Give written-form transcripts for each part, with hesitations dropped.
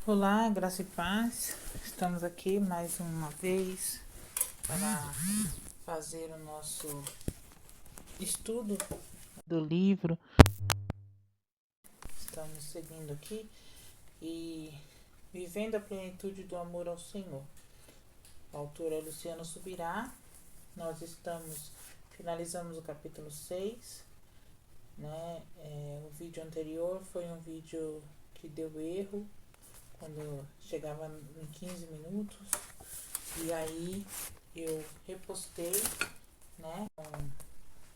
Olá, graça e paz. Estamos aqui mais uma vez para fazer o nosso estudo do livro. Estamos seguindo aqui e vivendo a plenitude do amor ao Senhor. O autor é Luciano Subirá. Nós finalizamos o capítulo 6, né? O vídeo anterior foi um vídeo que deu erro quando chegava em 15 minutos. E aí eu repostei, né,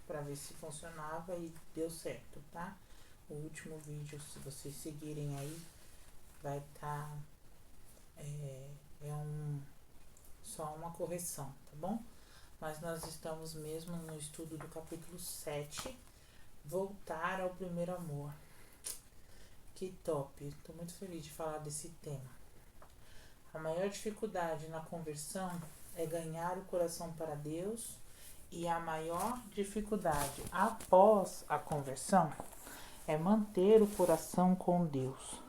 para ver se funcionava e deu certo, tá? O último vídeo, se vocês seguirem aí, vai estar só uma correção, tá bom? Mas nós estamos mesmo no estudo do capítulo 7, voltar ao primeiro amor. Que top! Estou muito feliz de falar desse tema. A maior dificuldade na conversão é ganhar o coração para Deus, e a maior dificuldade após a conversão é manter o coração com Deus.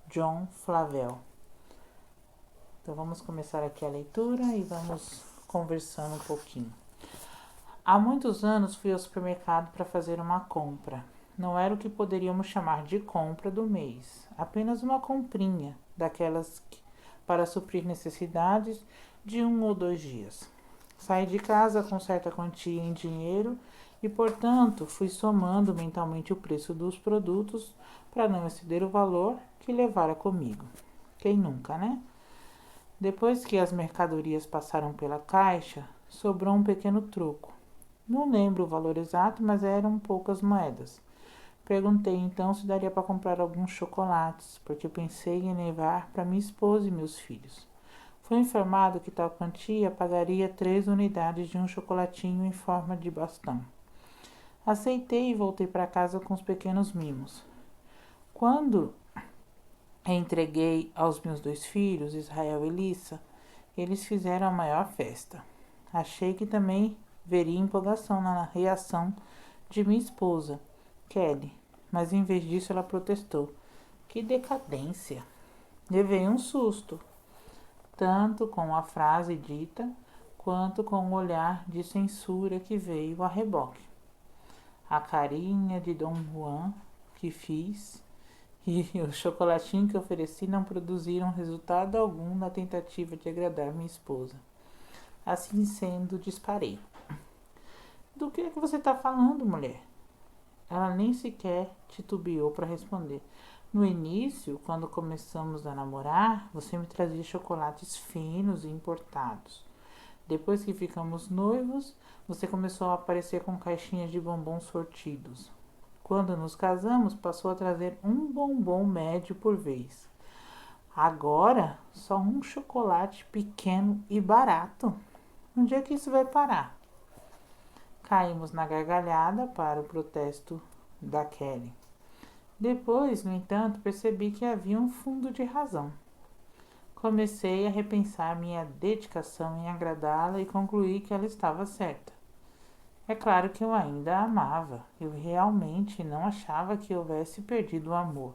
John Flavel. Então vamos começar aqui a leitura e vamos conversando um pouquinho. Há muitos anos fui ao supermercado para fazer uma compra. Não era o que poderíamos chamar de compra do mês, apenas uma comprinha, daquelas para suprir necessidades de 1 ou 2 dias. Saí de casa com certa quantia em dinheiro e, portanto, fui somando mentalmente o preço dos produtos para não exceder o valor que levara comigo. Quem nunca, né? Depois que as mercadorias passaram pela caixa, sobrou um pequeno troco. Não lembro o valor exato, mas eram poucas moedas. Perguntei então se daria para comprar alguns chocolates, porque pensei em levar para minha esposa e meus filhos. Fui informado que tal quantia pagaria 3 unidades de um chocolatinho em forma de bastão. Aceitei e voltei para casa com os pequenos mimos. Quando entreguei aos meus 2 filhos, Israel e Lissa, eles fizeram a maior festa. Achei que também veria empolgação na reação de minha esposa, Kelly, mas em vez disso ela protestou. Que decadência! Levei um susto, tanto com a frase dita, quanto com o olhar de censura que veio a reboque. A carinha de Dom Juan que fiz e o chocolatinho que ofereci não produziram resultado algum na tentativa de agradar minha esposa. Assim sendo, disparei. Do que é que você está falando, mulher? Ela nem sequer titubeou para responder. No início, quando começamos a namorar, você me trazia chocolates finos e importados. Depois que ficamos noivos, você começou a aparecer com caixinhas de bombons sortidos. Quando nos casamos, passou a trazer um bombom médio por vez. Agora, só um chocolate pequeno e barato. Onde é que isso vai parar? Caímos na gargalhada para o protesto da Kelly. Depois, no entanto, percebi que havia um fundo de razão. Comecei a repensar minha dedicação em agradá-la e concluí que ela estava certa. É claro que eu ainda a amava. Eu realmente não achava que houvesse perdido o amor.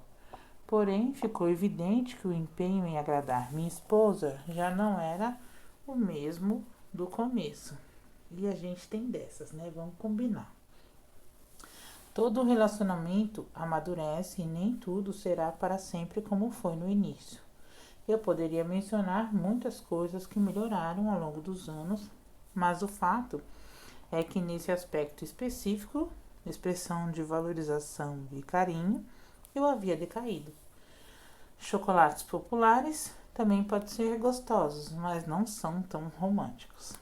Porém, ficou evidente que o empenho em agradar minha esposa já não era o mesmo do começo. E a gente tem dessas, né? Vamos combinar. Todo relacionamento amadurece e nem tudo será para sempre como foi no início. Eu poderia mencionar muitas coisas que melhoraram ao longo dos anos, mas o fato é que nesse aspecto específico, expressão de valorização e carinho, eu havia decaído. Chocolates populares também podem ser gostosos, mas não são tão românticos.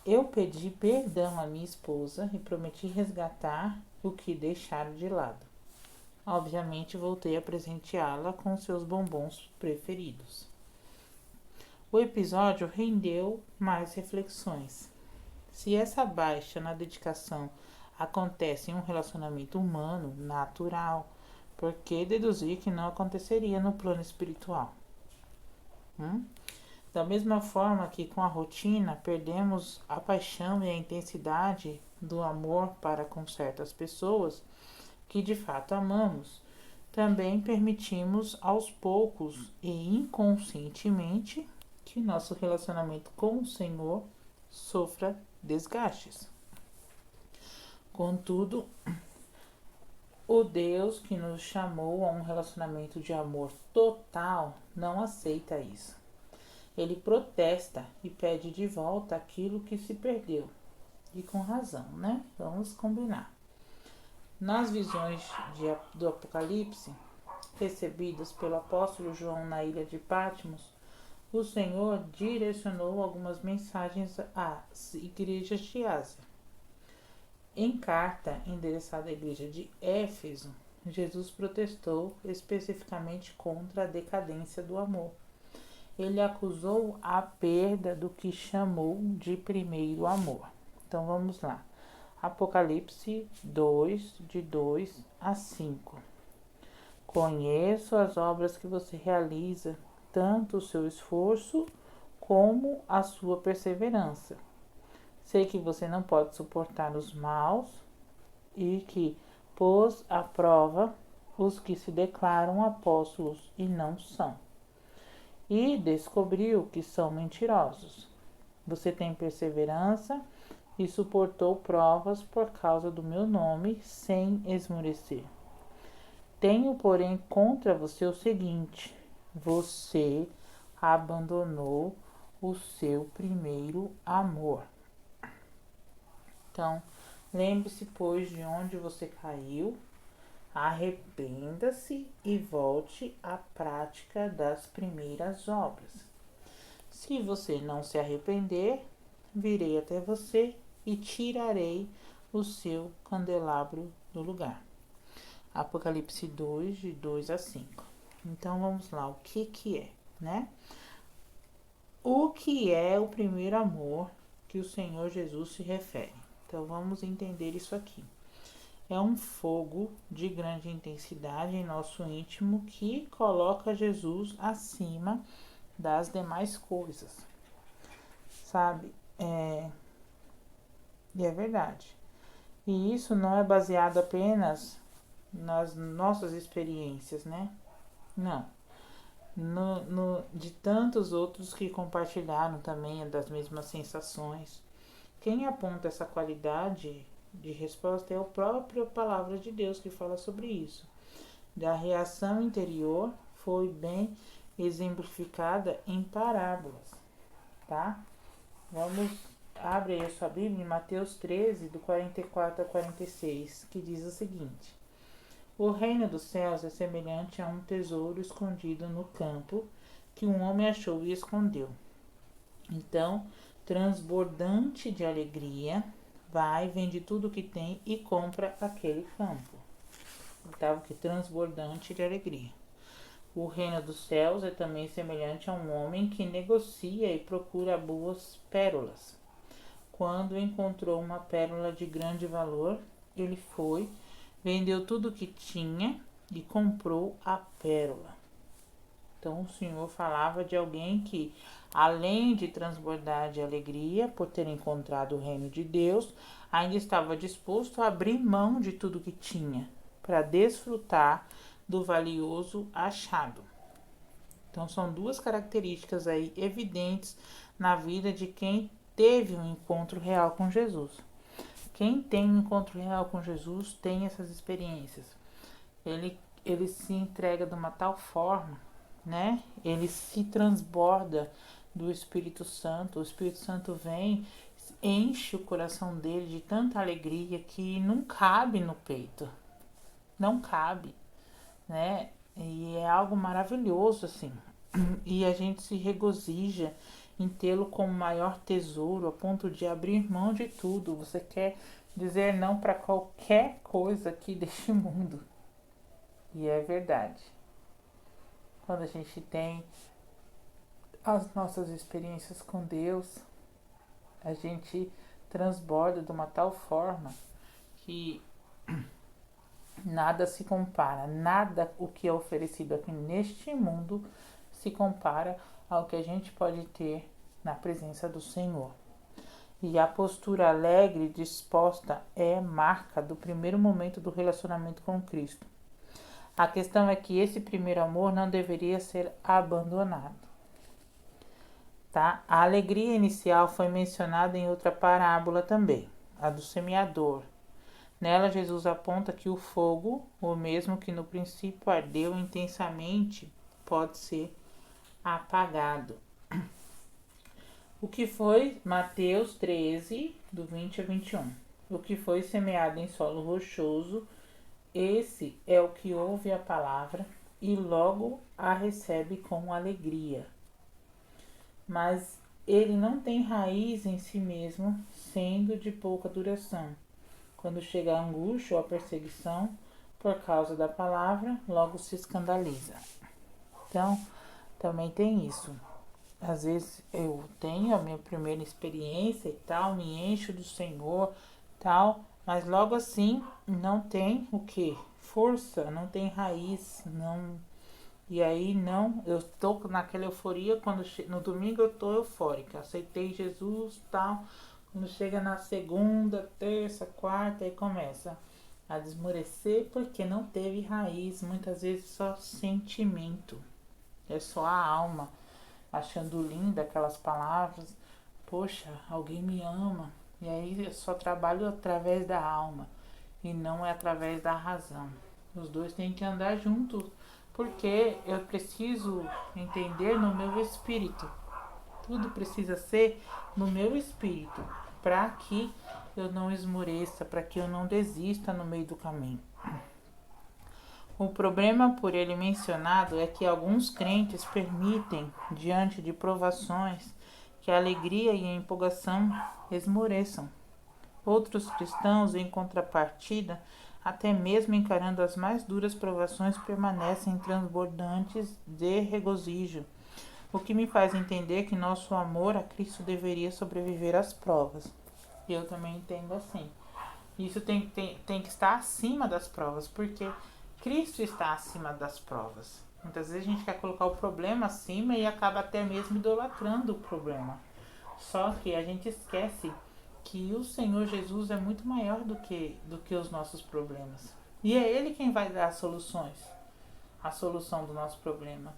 Eu pedi perdão à minha esposa e prometi resgatar o que deixara de lado. Obviamente, voltei a presenteá-la com seus bombons preferidos. O episódio rendeu mais reflexões. Se essa baixa na dedicação acontece em um relacionamento humano, natural, por que deduzir que não aconteceria no plano espiritual? Da mesma forma que com a rotina perdemos a paixão e a intensidade do amor para com certas pessoas que de fato amamos, também permitimos aos poucos e inconscientemente que nosso relacionamento com o Senhor sofra desgastes. Contudo, o Deus que nos chamou a um relacionamento de amor total não aceita isso. Ele protesta e pede de volta aquilo que se perdeu. E com razão, né? Vamos combinar. Nas visões do Apocalipse, recebidas pelo apóstolo João na ilha de Patmos, o Senhor direcionou algumas mensagens às igrejas de Ásia. Em carta endereçada à igreja de Éfeso, Jesus protestou especificamente contra a decadência do amor. Ele acusou a perda do que chamou de primeiro amor. Então vamos lá. Apocalipse 2, de 2 a 5. Conheço as obras que você realiza, tanto o seu esforço como a sua perseverança. Sei que você não pode suportar os maus e que pôs à prova os que se declaram apóstolos e não são. E descobriu que são mentirosos. Você tem perseverança e suportou provas por causa do meu nome sem esmorecer. Tenho, porém, contra você o seguinte: você abandonou o seu primeiro amor. Então, lembre-se, pois, de onde você caiu, arrependa-se e volte à prática das primeiras obras. Se você não se arrepender, virei até você e tirarei o seu candelabro do lugar. Apocalipse 2, de 2 a 5. Então, vamos lá, o que é, né? O que é o primeiro amor que o Senhor Jesus se refere? Então, vamos entender isso aqui. É um fogo de grande intensidade em nosso íntimo que coloca Jesus acima das demais coisas, sabe? E é verdade. E isso não é baseado apenas nas nossas experiências, né? Não. De tantos outros que compartilharam também das mesmas sensações. Quem aponta essa qualidade de resposta é a própria palavra de Deus que fala sobre isso. Da reação interior foi bem exemplificada em parábolas, tá? Abre aí a sua Bíblia em Mateus 13, do 44 a 46, que diz o seguinte: o reino dos céus é semelhante a um tesouro escondido no campo, que um homem achou e escondeu. Então, transbordante de alegria, vai, vende tudo o que tem e compra aquele campo. Estava que transbordante de alegria. O reino dos céus é também semelhante a um homem que negocia e procura boas pérolas. Quando encontrou uma pérola de grande valor, ele foi, vendeu tudo o que tinha e comprou a pérola. Então, o Senhor falava de alguém que, além de transbordar de alegria por ter encontrado o reino de Deus, ainda estava disposto a abrir mão de tudo que tinha para desfrutar do valioso achado. Então, são duas características aí evidentes na vida de quem teve um encontro real com Jesus. Quem tem um encontro real com Jesus tem essas experiências. Ele se entrega de uma tal forma, né? Ele se transborda do Espírito Santo. O Espírito Santo vem, enche o coração dele de tanta alegria que não cabe no peito. Não cabe, né? E é algo maravilhoso, assim. E a gente se regozija em tê-lo como maior tesouro, a ponto de abrir mão de tudo. Você quer dizer não para qualquer coisa aqui deste mundo. E é verdade. Quando a gente tem as nossas experiências com Deus, a gente transborda de uma tal forma que nada se compara, nada o que é oferecido aqui neste mundo se compara ao que a gente pode ter na presença do Senhor. E a postura alegre e disposta é marca do primeiro momento do relacionamento com Cristo. A questão é que esse primeiro amor não deveria ser abandonado. Tá? A alegria inicial foi mencionada em outra parábola também, a do semeador. Nela, Jesus aponta que o fogo, o mesmo que no princípio ardeu intensamente, pode ser apagado. O que foi Mateus 13, do 20 a 21. O que foi semeado em solo rochoso, esse é o que ouve a palavra e logo a recebe com alegria. Mas ele não tem raiz em si mesmo, sendo de pouca duração. Quando chega a angústia ou a perseguição por causa da palavra, logo se escandaliza. Então, também tem isso. Às vezes eu tenho a minha primeira experiência e tal, me encho do Senhor, tal, mas logo assim não tem o que? Força, não tem raiz, não. E aí não, eu tô naquela euforia, quando no domingo eu tô eufórica, aceitei Jesus, tal. Quando chega na segunda, terça, quarta, aí começa a desmorecer porque não teve raiz, muitas vezes só sentimento, é só a alma achando linda aquelas palavras, poxa, alguém me ama, e aí eu só trabalho através da alma e não é através da razão. Os dois têm que andar juntos, porque eu preciso entender no meu espírito. Tudo precisa ser no meu espírito, para que eu não esmoreça, para que eu não desista no meio do caminho. O problema por ele mencionado é que alguns crentes permitem, diante de provações, que a alegria e a empolgação esmoreçam. Outros cristãos, em contrapartida, até mesmo encarando as mais duras provações, permanecem transbordantes de regozijo, o que me faz entender que nosso amor a Cristo deveria sobreviver às provas. Eu também entendo assim. Isso tem que estar acima das provas, porque Cristo está acima das provas. Muitas vezes a gente quer colocar o problema acima e acaba até mesmo idolatrando o problema. Só que a gente esquece que o Senhor Jesus é muito maior do que os nossos problemas. E é Ele quem vai dar as soluções, a solução do nosso problema.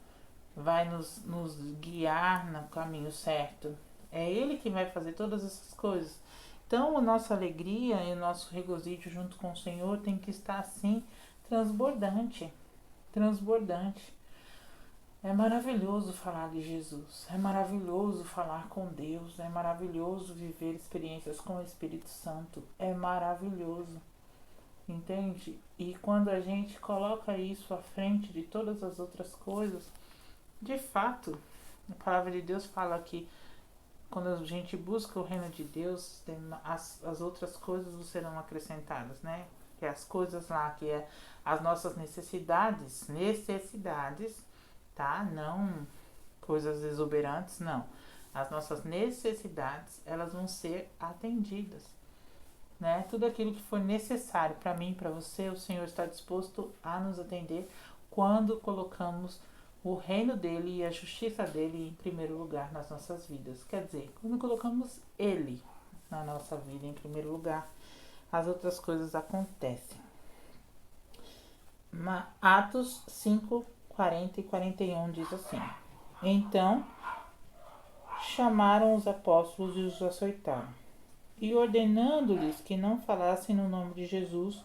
Vai nos guiar no caminho certo. É Ele que vai fazer todas essas coisas. Então, a nossa alegria e o nosso regozijo junto com o Senhor tem que estar assim, transbordante. Transbordante. É maravilhoso falar de Jesus. É maravilhoso falar com Deus. É maravilhoso viver experiências com o Espírito Santo. É maravilhoso. Entende? E quando a gente coloca isso à frente de todas as outras coisas, de fato, a palavra de Deus fala que quando a gente busca o reino de Deus, as outras coisas serão acrescentadas, né? Que é as coisas lá, que é as nossas necessidades, tá? Não coisas exuberantes, não. As nossas necessidades, elas vão ser atendidas, né? Tudo aquilo que for necessário para mim, para você, o Senhor está disposto a nos atender quando colocamos o reino dele e a justiça dele em primeiro lugar nas nossas vidas. Quer dizer, quando colocamos ele na nossa vida em primeiro lugar, as outras coisas acontecem. Atos 5, 40 e 41 diz assim: Então chamaram os apóstolos e os açoitaram, e ordenando-lhes que não falassem no nome de Jesus,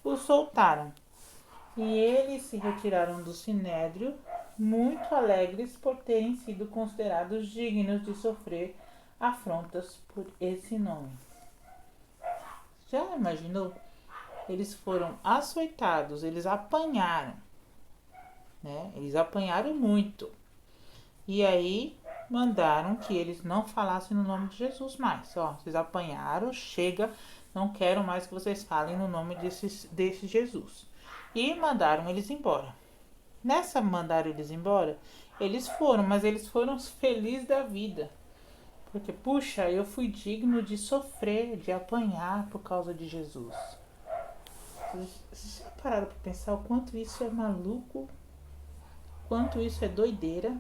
os soltaram. E eles se retiraram do sinédrio, muito alegres por terem sido considerados dignos de sofrer afrontas por esse nome. Já imaginou? Eles foram açoitados, eles apanharam, né? Eles apanharam muito. E aí mandaram que eles não falassem no nome de Jesus mais. Ó, vocês apanharam, chega, não quero mais que vocês falem no nome desse Jesus. E mandaram eles embora. Nessa mandaram eles embora, eles foram, mas eles foram felizes da vida. Porque, puxa, eu fui digno de sofrer, de apanhar por causa de Jesus. Vocês já pararam para pensar o quanto isso é maluco? Quanto isso é doideira?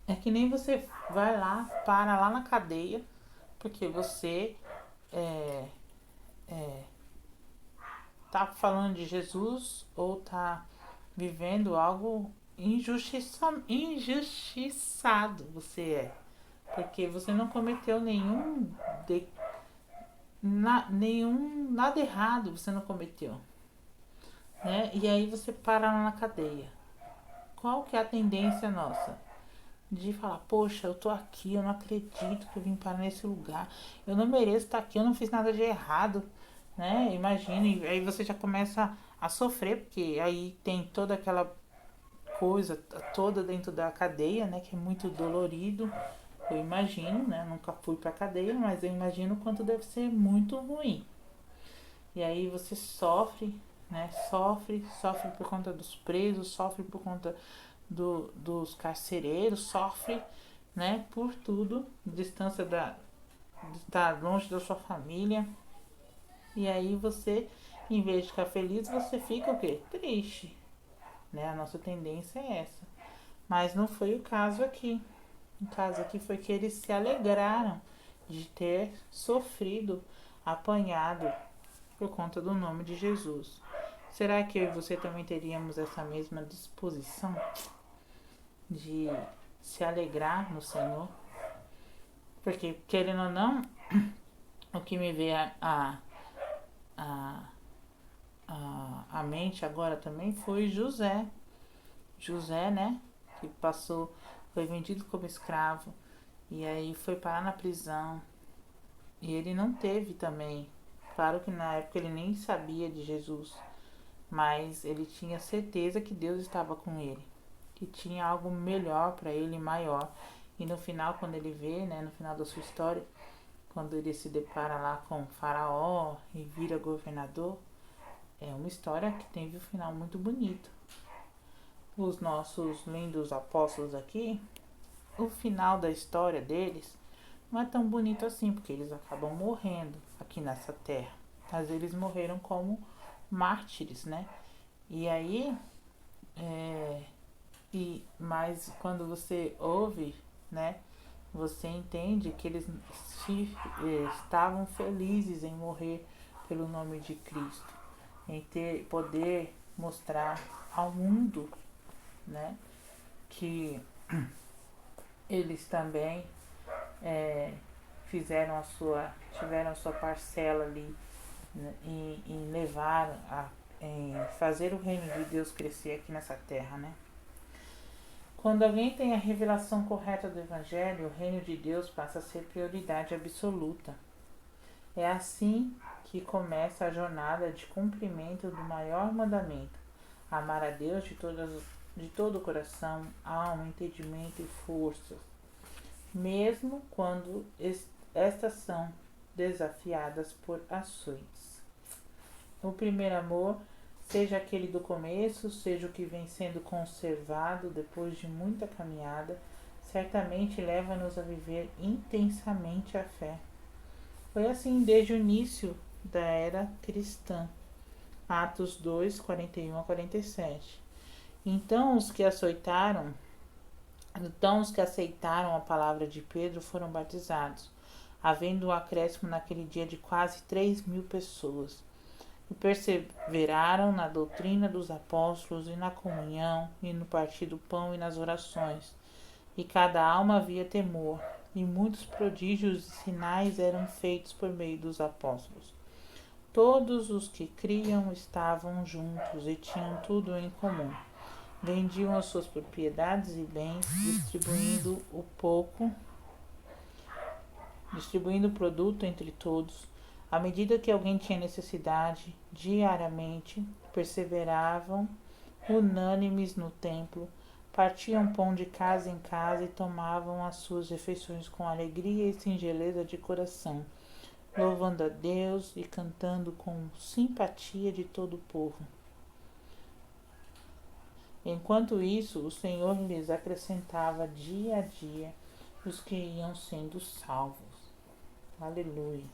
É que nem você vai lá, para lá na cadeia, porque você tá falando de Jesus ou tá vivendo algo injustiçado você é. Porque você não cometeu nada errado, você não cometeu, né? E aí você para lá na cadeia. Qual que é a tendência nossa? De falar, poxa, eu tô aqui, eu não acredito que eu vim parar nesse lugar, eu não mereço estar aqui, eu não fiz nada de errado, né? Imagina, e aí você já começa a sofrer, porque aí tem toda aquela coisa toda dentro da cadeia, né? Que é muito dolorido. Eu imagino, né? Nunca fui pra cadeia, mas eu imagino o quanto deve ser muito ruim. E aí você sofre, né? Sofre por conta dos presos, sofre por conta dos carcereiros, sofre, né? Por tudo, distância de estar longe da sua família. E aí você, em vez de ficar feliz, você fica o quê? Triste, né? A nossa tendência é essa. Mas não foi o caso aqui. O caso aqui foi que eles se alegraram de ter sofrido, apanhado por conta do nome de Jesus. Será que eu e você também teríamos essa mesma disposição de se alegrar no Senhor? Porque, querendo ou não, o que me veio a, a mente agora também foi José. José, né? Que foi vendido como escravo e aí foi parar na prisão. E ele não teve também. Claro que na época ele nem sabia de Jesus, mas ele tinha certeza que Deus estava com ele, que tinha algo melhor para ele, maior. E no final, quando ele vê, né, no final da sua história, quando ele se depara lá com o faraó e vira governador, é uma história que teve um final muito bonito. Os nossos lindos apóstolos aqui, o final da história deles não é tão bonito assim, porque eles acabam morrendo aqui nessa terra. Mas eles morreram como mártires, né? E aí, mas quando você ouve, né? Você entende que eles estavam felizes em morrer pelo nome de Cristo, em poder mostrar ao mundo, né? Que eles também tiveram a sua parcela ali, né, em levar em fazer o reino de Deus crescer aqui nessa terra, né? Quando alguém tem a revelação correta do Evangelho, o reino de Deus passa a ser prioridade absoluta. É assim que começa a jornada de cumprimento do maior mandamento: amar a Deus de todo o coração, alma, entendimento e forças, mesmo quando estas são desafiadas por ações. O primeiro amor, seja aquele do começo, seja o que vem sendo conservado depois de muita caminhada, certamente leva-nos a viver intensamente a fé. Foi assim desde o início da era cristã. Atos 2, 41 a 47. Então os que aceitaram a palavra de Pedro foram batizados, havendo um acréscimo naquele dia de quase 3.000 pessoas. E perseveraram na doutrina dos apóstolos e na comunhão, e no partir do pão e nas orações. E cada alma havia temor, e muitos prodígios e sinais eram feitos por meio dos apóstolos. Todos os que criam estavam juntos e tinham tudo em comum. Vendiam as suas propriedades e bens, distribuindo o produto entre todos. À medida que alguém tinha necessidade, diariamente perseveravam unânimes no templo, partiam pão de casa em casa e tomavam as suas refeições com alegria e singeleza de coração, louvando a Deus e cantando com simpatia de todo o povo. Enquanto isso, o Senhor lhes acrescentava dia a dia os que iam sendo salvos. Aleluia.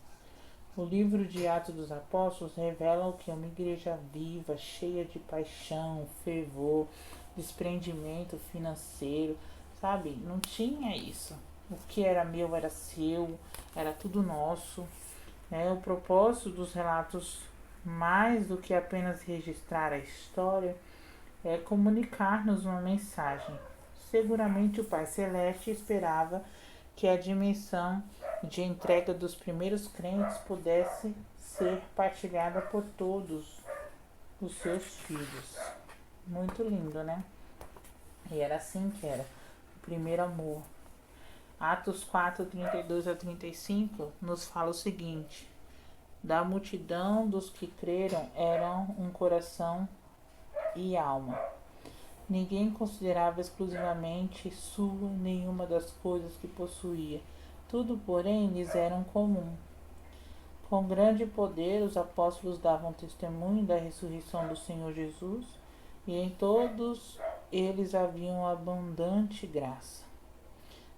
O livro de Atos dos Apóstolos revela o que é uma igreja viva, cheia de paixão, fervor, desprendimento financeiro, sabe? Não tinha isso. O que era meu era seu, era tudo nosso, né? O propósito dos relatos mais do que apenas registrar a história, é comunicar-nos uma mensagem. Seguramente o Pai Celeste esperava que a dimensão de entrega dos primeiros crentes pudesse ser partilhada por todos os seus filhos. Muito lindo, né? E era assim que era, o primeiro amor. Atos 4, 32 a 35 nos fala o seguinte: da multidão dos que creram eram um coração e alma. Ninguém considerava exclusivamente sua nenhuma das coisas que possuía. Tudo, porém, lhes era comum. Com grande poder, os apóstolos davam testemunho da ressurreição do Senhor Jesus, e em todos eles havia abundante graça.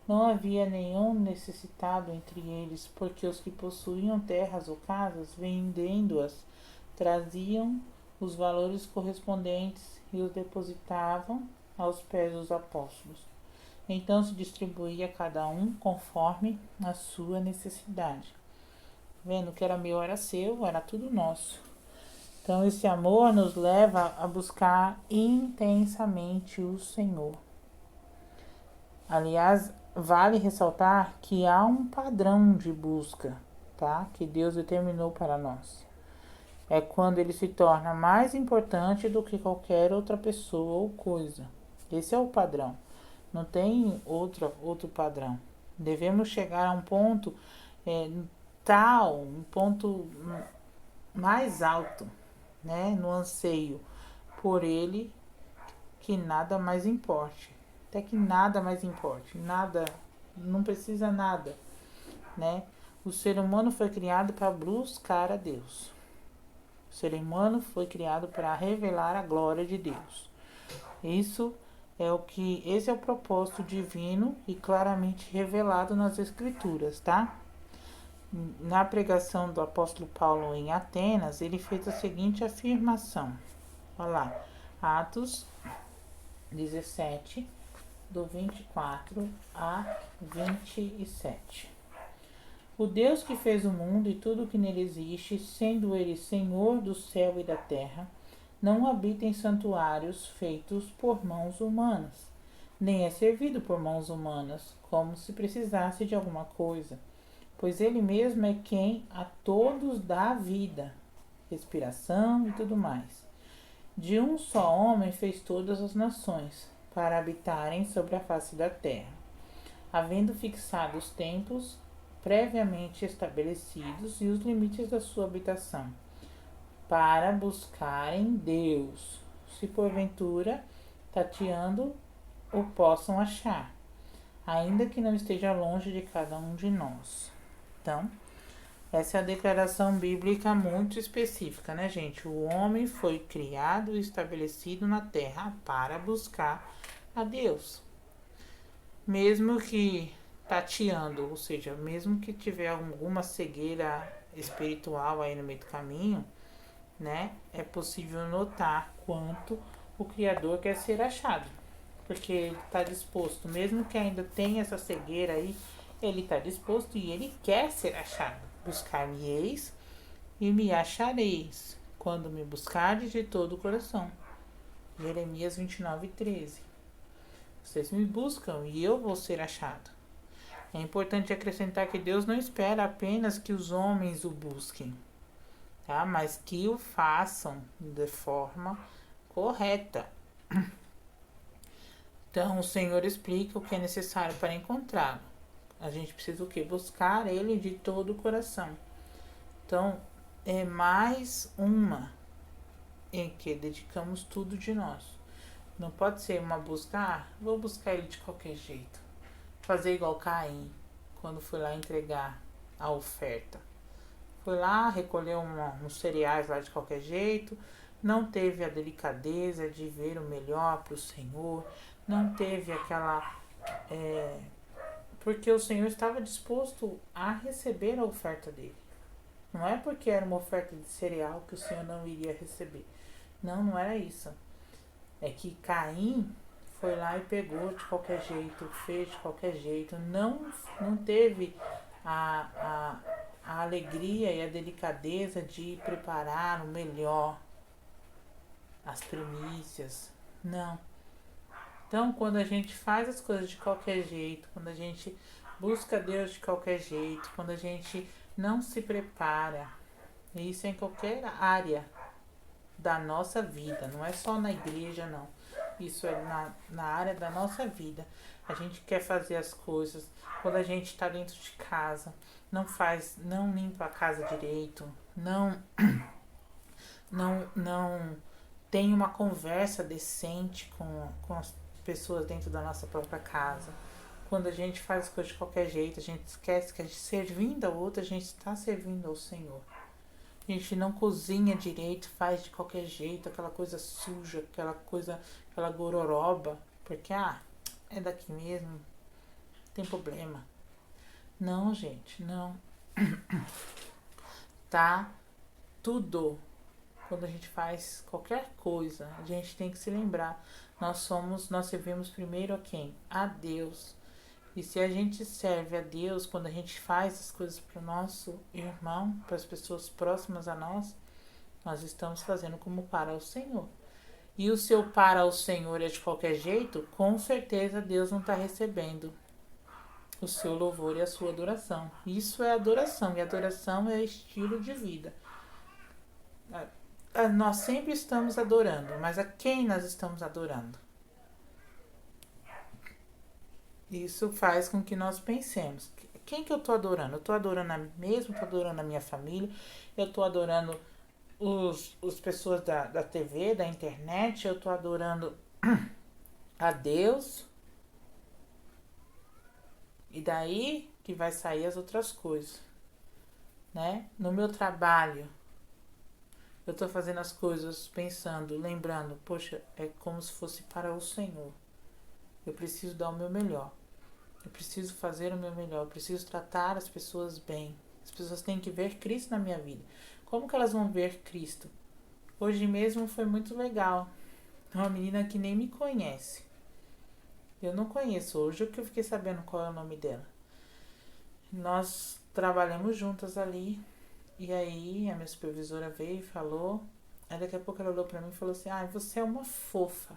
Não havia nenhum necessitado entre eles, porque os que possuíam terras ou casas, vendendo-as, traziam os valores correspondentes e os depositavam aos pés dos apóstolos. Então se distribuía cada um conforme a sua necessidade. Vendo que era meu, era seu, era tudo nosso. Então esse amor nos leva a buscar intensamente o Senhor. Aliás, vale ressaltar que há um padrão de busca, tá? Que Deus determinou para nós. É quando ele se torna mais importante do que qualquer outra pessoa ou coisa. Esse é o padrão. Não tem outro padrão. Devemos chegar a um ponto um ponto mais alto, né? No anseio por ele, que nada mais importe. Até que nada mais importe. Nada, não precisa nada, né? O ser humano foi criado para buscar a Deus. O ser humano foi criado para revelar a glória de Deus. Esse é o propósito divino e claramente revelado nas Escrituras, tá? Na pregação do apóstolo Paulo em Atenas, ele fez a seguinte afirmação. Olha lá, Atos 17, do 24 a 27. O Deus que fez o mundo e tudo o que nele existe, sendo ele Senhor do céu e da terra, não habita em santuários feitos por mãos humanas, nem é servido por mãos humanas, como se precisasse de alguma coisa, pois ele mesmo é quem a todos dá vida, respiração e tudo mais. De um só homem fez todas as nações, para habitarem sobre a face da terra, havendo fixado os tempos previamente estabelecidos e os limites da sua habitação, para buscarem Deus, se porventura tateando o possam achar, ainda que não esteja longe de cada um de nós. Então, essa é a declaração bíblica muito específica, né, gente? O homem foi criado e estabelecido na terra para buscar a Deus. Mesmo que tateando, ou seja, mesmo que tiver alguma cegueira espiritual aí no meio do caminho, né, é possível notar quanto o Criador quer ser achado. Porque ele está disposto, mesmo que ainda tenha essa cegueira aí, ele está disposto e ele quer ser achado. Buscar-me-eis e me achareis, quando me buscardes de todo o coração. Jeremias 29, 13. Vocês me buscam e eu vou ser achado. É importante acrescentar que Deus não espera apenas que os homens o busquem, tá? Mas que o façam de forma correta. Então, o Senhor explica o que é necessário para encontrá-lo. A gente precisa o quê? Buscar ele de todo o coração. Então, é mais uma em que dedicamos tudo de nós. Não pode ser uma busca, vou buscar ele de qualquer jeito. Fazer igual Caim, quando foi lá entregar a oferta. Foi lá, recolheu uns cereais lá de qualquer jeito, não teve a delicadeza de ver o melhor para o Senhor, não teve aquela... porque o Senhor estava disposto a receber a oferta dele. Não é porque era uma oferta de cereal que o Senhor não iria receber. Não, não era isso. É que Caim foi lá e pegou de qualquer jeito, fez de qualquer jeito, não teve a a alegria e a delicadeza de preparar o melhor, as primícias. Não. Então, quando a gente faz as coisas de qualquer jeito, quando a gente busca Deus de qualquer jeito, quando a gente não se prepara, e isso é em qualquer área da nossa vida, não é só na igreja, não. Isso é na área da nossa vida. A gente quer fazer as coisas, quando a gente está dentro de casa, não limpa a casa direito, não tem uma conversa decente com as pessoas dentro da nossa própria casa. Quando a gente faz as coisas de qualquer jeito, a gente esquece que a gente servindo ao outro, a gente está servindo ao Senhor. A gente não cozinha direito, faz de qualquer jeito, aquela coisa suja, aquela gororoba, porque, é daqui mesmo, não tem problema. Não, gente, não. Tá tudo. Quando a gente faz qualquer coisa, a gente tem que se lembrar. Nós servimos primeiro a quem? A Deus. E se a gente serve a Deus, quando a gente faz as coisas para o nosso irmão, para as pessoas próximas a nós estamos fazendo como para o Senhor. E o seu para o Senhor é de qualquer jeito, com certeza Deus não está recebendo o seu louvor e a sua adoração. Isso é adoração, e adoração é estilo de vida. Nós sempre estamos adorando, mas a quem nós estamos adorando? Isso faz com que nós pensemos, quem que eu estou adorando? Eu estou adorando a mim mesmo, estou adorando a minha família, eu estou adorando os pessoas da TV, da internet, eu estou adorando a Deus. E daí que vai sair as outras coisas, né? No meu trabalho, eu estou fazendo as coisas pensando, lembrando, poxa, é como se fosse para o Senhor. Eu preciso dar o meu melhor. Eu preciso fazer o meu melhor. Eu preciso tratar as pessoas bem. As pessoas têm que ver Cristo na minha vida. Como que elas vão ver Cristo? Hoje mesmo foi muito legal. Uma menina que nem me conhece. Eu não conheço. Hoje que eu fiquei sabendo qual é o nome dela. Nós trabalhamos juntas ali. E aí a minha supervisora veio e falou. Aí daqui a pouco ela olhou pra mim e falou assim: você é uma fofa.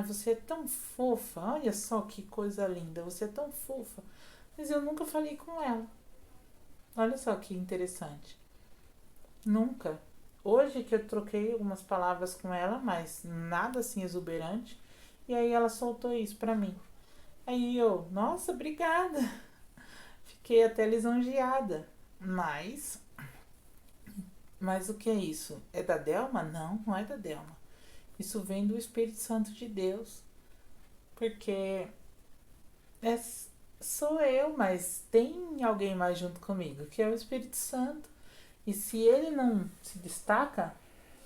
Você é tão fofa. Olha só que coisa linda. Você é tão fofa. Mas eu nunca falei com ela. Olha só que interessante. Nunca. Hoje que eu troquei algumas palavras com ela, mas nada assim exuberante. E aí ela soltou isso pra mim. Aí eu, nossa, obrigada. Fiquei até lisonjeada. Mas o que é isso? É da Delma? Não, não é da Delma. Isso vem do Espírito Santo de Deus. Porque sou eu, mas tem alguém mais junto comigo, que é o Espírito Santo. E se ele não se destaca,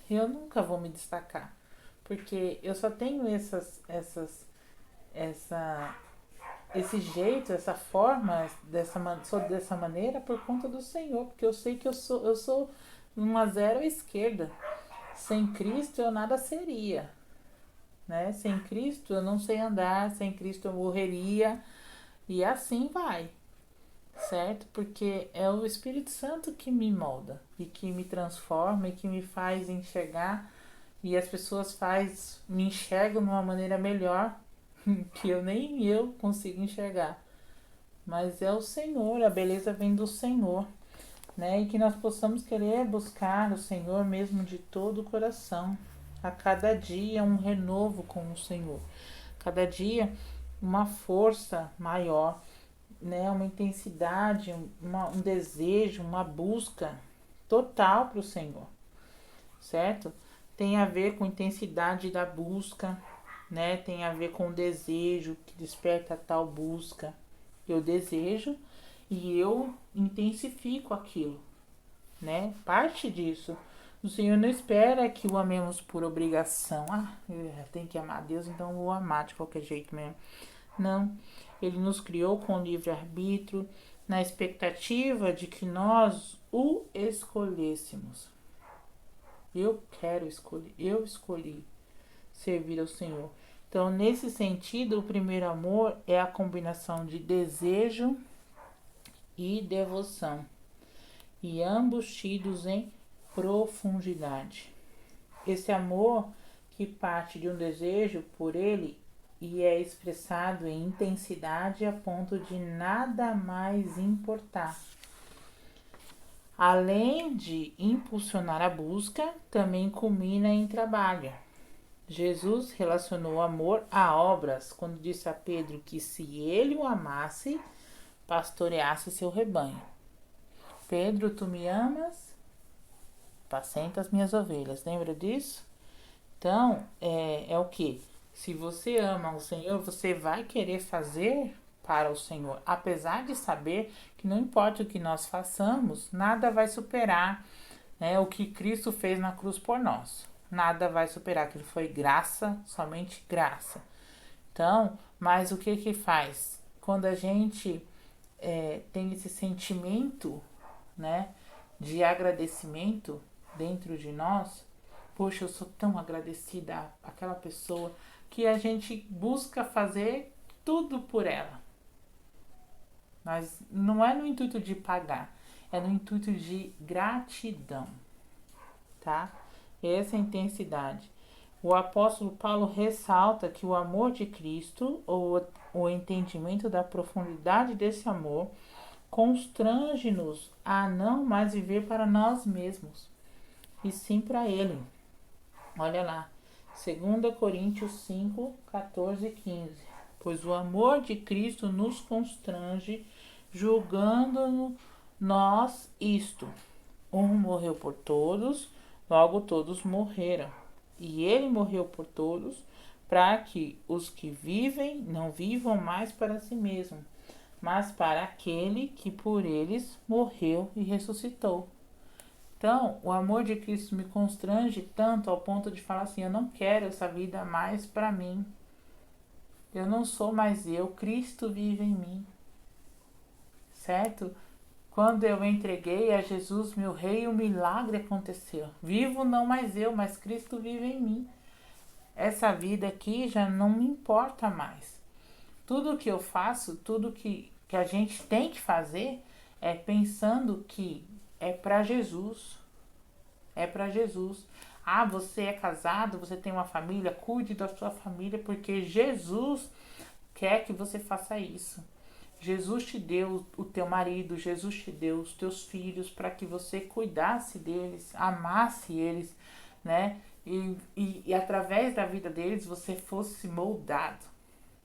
eu nunca vou me destacar. Porque eu só tenho esse jeito, essa forma, sou dessa maneira por conta do Senhor. Porque eu sei que eu sou uma zero à esquerda. Sem Cristo eu nada seria, né? Sem Cristo eu não sei andar, sem Cristo eu morreria, e assim vai, certo? Porque é o Espírito Santo que me molda e que me transforma e que me faz enxergar, e as pessoas me enxergam de uma maneira melhor que nem eu consigo enxergar. Mas é o Senhor, a beleza vem do Senhor, né? E que nós possamos querer buscar o Senhor mesmo de todo o coração. A cada dia um renovo com o Senhor. Cada dia uma força maior, né? Uma intensidade, um desejo, uma busca total para o Senhor, certo? Tem a ver com a intensidade da busca, né? Tem a ver com o desejo que desperta tal busca. Eu desejo e eu intensifico aquilo, né? Parte disso. O Senhor não espera que o amemos por obrigação. Eu tenho que amar a Deus, então eu vou amar de qualquer jeito mesmo. Não. Ele nos criou com livre-arbítrio, na expectativa de que nós o escolhêssemos. Eu escolhi servir ao Senhor. Então, nesse sentido, o primeiro amor é a combinação de desejo e devoção, e ambos tidos em profundidade. Esse amor que parte de um desejo por ele e é expressado em intensidade a ponto de nada mais importar. Além de impulsionar a busca, também culmina em trabalho. Jesus relacionou o amor a obras quando disse a Pedro que se ele o amasse, pastoreasse seu rebanho. Pedro, tu me amas? Apacenta as minhas ovelhas. Lembra disso? Então, é o que? Se você ama o Senhor, você vai querer fazer para o Senhor. Apesar de saber que não importa o que nós façamos, nada vai superar, né, o que Cristo fez na cruz por nós. Nada vai superar, aquilo foi graça, somente graça. Então, mas o que que faz? Quando a gente tem esse sentimento, né, de agradecimento dentro de nós, poxa, eu sou tão agradecida àquela pessoa, que a gente busca fazer tudo por ela. Mas não é no intuito de pagar, é no intuito de gratidão, tá? Essa é a intensidade. O apóstolo Paulo ressalta que o amor de Cristo, ou o entendimento da profundidade desse amor, constrange-nos a não mais viver para nós mesmos, e sim para Ele. Olha lá, 2 Coríntios 5, 14 e 15. Pois o amor de Cristo nos constrange, julgando nós isto: um morreu por todos, logo todos morreram. E ele morreu por todos, para que os que vivem não vivam mais para si mesmos, mas para aquele que por eles morreu e ressuscitou. Então, o amor de Cristo me constrange tanto ao ponto de falar assim: eu não quero essa vida mais para mim. Eu não sou mais eu, Cristo vive em mim. Certo? Quando eu entreguei a Jesus, meu rei, o milagre aconteceu. Vivo não mais eu, mas Cristo vive em mim. Essa vida aqui já não me importa mais. Tudo que eu faço, tudo que a gente tem que fazer é pensando que é para Jesus. É para Jesus. Ah, você é casado, você tem uma família, cuide da sua família, porque Jesus quer que você faça isso. Jesus te deu o teu marido, Jesus te deu os teus filhos para que você cuidasse deles, amasse eles, né? E através da vida deles você fosse moldado.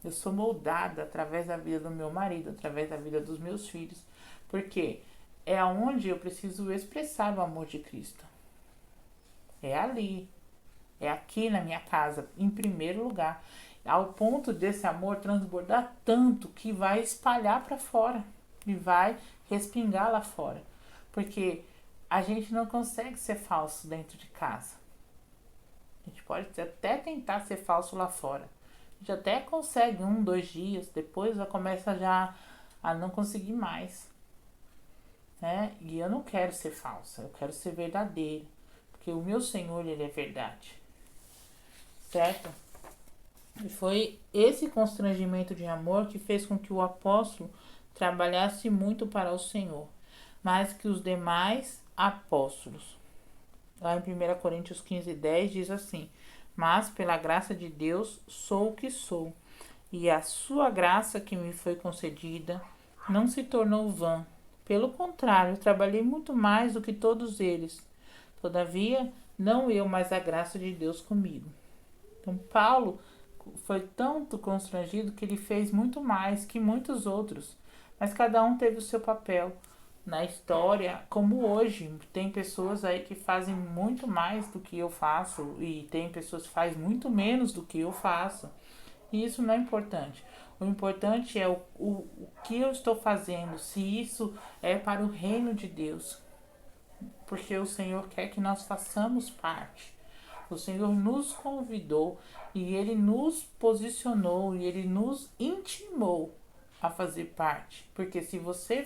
Eu sou moldada através da vida do meu marido, através da vida dos meus filhos, porque é aonde eu preciso expressar o amor de Cristo. É ali, é aqui na minha casa, em primeiro lugar, ao ponto desse amor transbordar tanto que vai espalhar para fora e vai respingar lá fora, porque a gente não consegue ser falso dentro de casa. A gente pode até tentar ser falso lá fora. A gente até consegue 1, 2 dias, depois já começa já a não conseguir mais, né? E eu não quero ser falsa, eu quero ser verdadeira, porque o meu Senhor, Ele é verdade, certo? E foi esse constrangimento de amor que fez com que o apóstolo trabalhasse muito para o Senhor, mais que os demais apóstolos. Lá em 1 Coríntios 15, 10 diz assim: mas pela graça de Deus sou o que sou, e a sua graça que me foi concedida não se tornou vã. Pelo contrário, trabalhei muito mais do que todos eles. Todavia, não eu, mas a graça de Deus comigo. Então, Paulo foi tanto constrangido que ele fez muito mais que muitos outros, mas cada um teve o seu papel na história, como hoje. Tem pessoas aí que fazem muito mais do que eu faço e tem pessoas que fazem muito menos do que eu faço. E isso não é importante. O importante é o que eu estou fazendo, se isso é para o reino de Deus. Porque o Senhor quer que nós façamos parte. O Senhor nos convidou e Ele nos posicionou e Ele nos intimou a fazer parte. Porque se você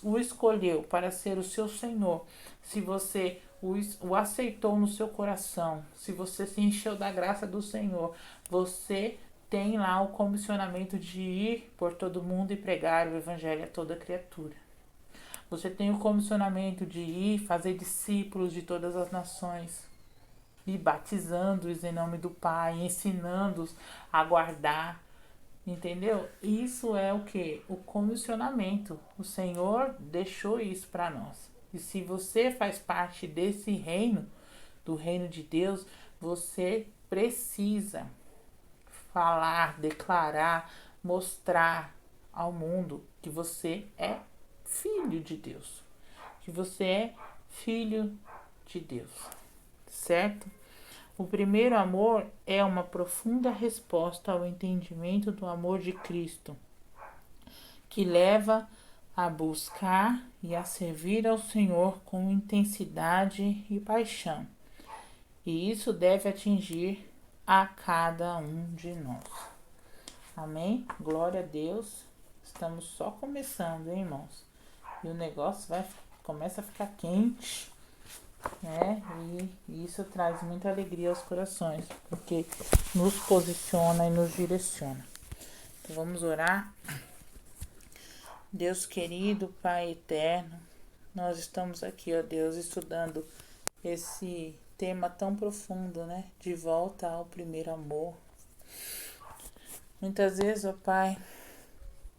o escolheu para ser o seu Senhor, se você o aceitou no seu coração, se você se encheu da graça do Senhor, você tem lá o comissionamento de ir por todo mundo e pregar o evangelho a toda criatura. Você tem o comissionamento de ir fazer discípulos de todas as nações e batizando-os em nome do Pai, ensinando-os a guardar, entendeu? Isso é o que? O comissionamento. O Senhor deixou isso para nós. E se você faz parte desse reino, do reino de Deus, você precisa falar, declarar, mostrar ao mundo que você é filho de Deus, que você é filho de Deus, certo? O primeiro amor é uma profunda resposta ao entendimento do amor de Cristo, que leva a buscar e a servir ao Senhor com intensidade e paixão. E isso deve atingir a cada um de nós. Amém? Glória a Deus. Estamos só começando, hein, irmãos? E o negócio começa a ficar quente, né? E isso traz muita alegria aos corações, porque nos posiciona e nos direciona. Então vamos orar. Deus querido, Pai eterno, nós estamos aqui, ó Deus, estudando esse tema tão profundo, né? De volta ao primeiro amor. Muitas vezes, ó Pai,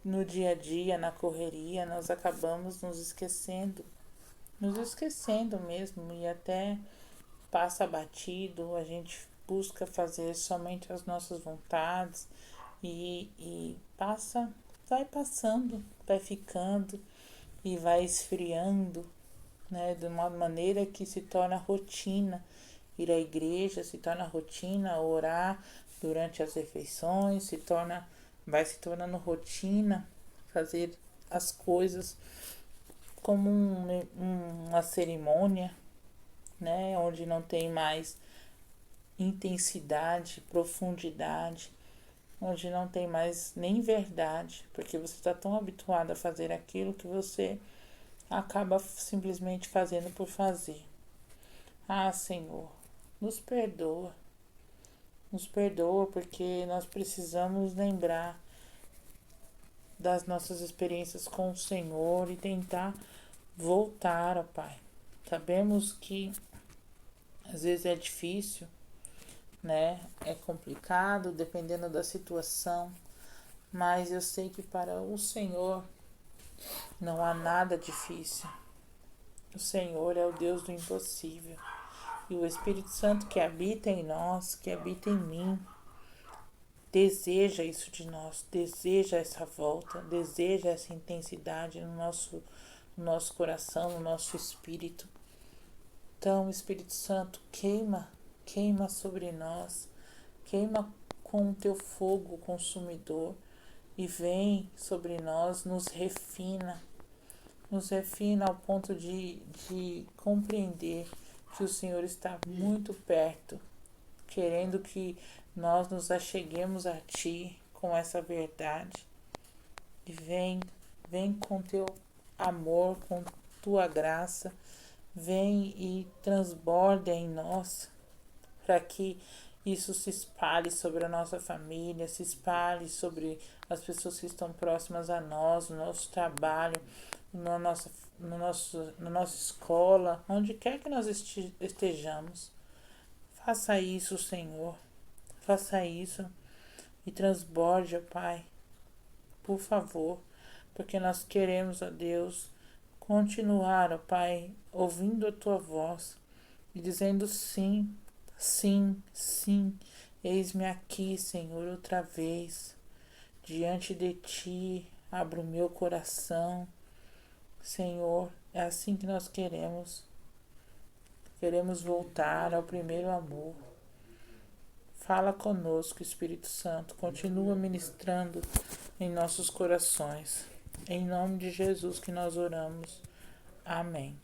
no dia a dia, na correria, nós acabamos nos esquecendo mesmo, e até passa batido, a gente busca fazer somente as nossas vontades e vai passando, vai ficando e vai esfriando, né, de uma maneira que se torna rotina. Ir à igreja se torna rotina, orar durante as refeições vai se tornando rotina, fazer as coisas como uma cerimônia, né, onde não tem mais intensidade, profundidade, onde não tem mais nem verdade, porque você está tão habituado a fazer aquilo que você acaba simplesmente fazendo por fazer. Ah, Senhor, nos perdoa porque nós precisamos lembrar das nossas experiências com o Senhor e tentar voltar, ó Pai. Sabemos que às vezes é difícil, né? É complicado dependendo da situação, mas eu sei que para o Senhor não há nada difícil. O Senhor é o Deus do impossível. E o Espírito Santo que habita em nós, que habita em mim, deseja isso de nós, deseja essa volta, deseja essa intensidade no nosso coração, no nosso espírito. Então, Espírito Santo, queima sobre nós, queima com o teu fogo consumidor e vem sobre nós, nos refina ao ponto de compreender que o Senhor está muito perto, querendo que nós nos acheguemos a Ti com essa verdade. E vem com Teu amor, com Tua graça, vem e transborda em nós, para que isso se espalhe sobre a nossa família, se espalhe sobre as pessoas que estão próximas a nós, no nosso trabalho, na nossa escola, onde quer que nós estejamos. Faça isso, Senhor. Faça isso e transborde, ó Pai, por favor, porque nós queremos, ó Deus, continuar, ó Pai, ouvindo a Tua voz e dizendo sim, sim, sim. Eis-me aqui, Senhor, outra vez, diante de Ti, abro o meu coração. Senhor, é assim que nós queremos. Queremos voltar ao primeiro amor. Fala conosco, Espírito Santo. Continua ministrando em nossos corações. Em nome de Jesus que nós oramos. Amém.